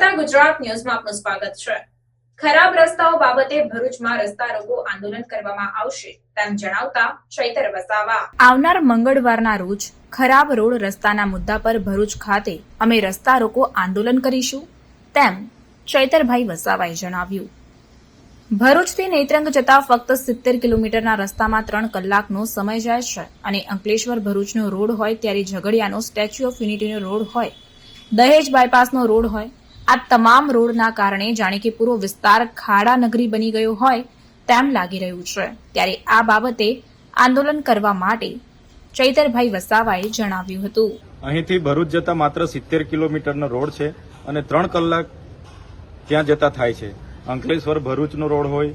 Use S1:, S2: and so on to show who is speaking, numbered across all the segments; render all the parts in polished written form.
S1: નમસ્કાર, ગુજરાત ન્યૂઝમાં આપનું સ્વાગત છે। ખરાબ રસ્તાઓ બાબતે ભરૂચમાં રસ્તા રોકો આંદોલન કરવામાં આવશે તેમ જણાવતા ચૈતર વસાવા આવનાર મંગળવારના રોજ ખરાબ રોડ રસ્તાના મુદ્દા પર ભરૂચ ખાતે અમે રસ્તા રોકો આંદોલન કરીશું તેમ ચૈતરભાઈ વસાવાએ જણાવ્યું। ભરૂચથી નેત્રંગ જતા ફક્ત 70 કિલોમીટરના રસ્તામાં 3 કલાકનો સમય જાય છે અને અંકલેશ્વર ભરૂચનો રોડ હોય ત્યારે ઝઘડિયાનો સ્ટેચ્યુ ઓફ યુનિટીનો રોડ હોય, દહેજ બાયપાસનો રોડ હોય, આ તમામ રોડના કારણે જાણે કે પૂરો વિસ્તાર ખાડા નગરી બની ગયો હોય તેમ લાગી રહ્યું છે। ત્યારે આ બાબતે આંદોલન કરવા માટે ચૈતરભાઈ વસાવાએ જણાવ્યું હતું।
S2: અહીંથી ભરૂચ જતા માત્ર 70 કિલોમીટરનો રોડ છે અને 3 કલાક ત્યાં જતા થાય છે। અંકલેશ્વર ભરૂચનો રોડ હોય,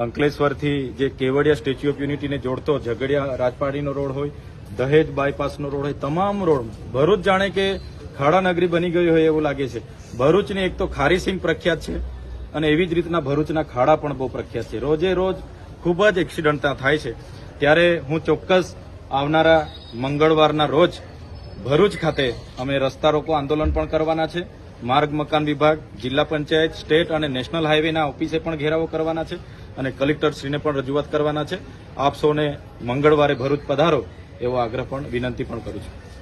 S2: અંકલેશ્વરથી જે કેવડિયા સ્ટેચ્યુ ઓફ યુનિટીને જોડતો ઝઘડિયા રાજપાડીનો રોડ હોય, દહેજ બાયપાસનો રોડ હોય, તમામ રોડ ભરૂચ જાણે કે ખાડા નગરી બની ગઈ હોય એવું લાગે છે। ભરૂચની એક તો ખારી સિંગ પ્રખ્યાત છે અને એવી જ રીતના ભરૂચના ખાડા પણ બહુ પ્રખ્યાત છે। રોજે રોજ ખૂબ જ એક્સિડન્ટ ત્યાં થાય છે। ત્યારે હું ચોક્કસ આવનારા મંગળવારના રોજ ભરૂચ ખાતે અમે રસ્તા રોકો આંદોલન પણ કરવાના છે। માર્ગ મકાન વિભાગ, જિલ્લા પંચાયત, સ્ટેટ અને નેશનલ હાઈવેના ઓફિસે પણ ઘેરાવો કરવાના છે અને કલેક્ટરશ્રીને પણ રજૂઆત કરવાના છે। આપ સૌને મંગળવારે ભરૂચ પધારો એવો આગ્રહ પણ વિનંતી પણ કરું છું।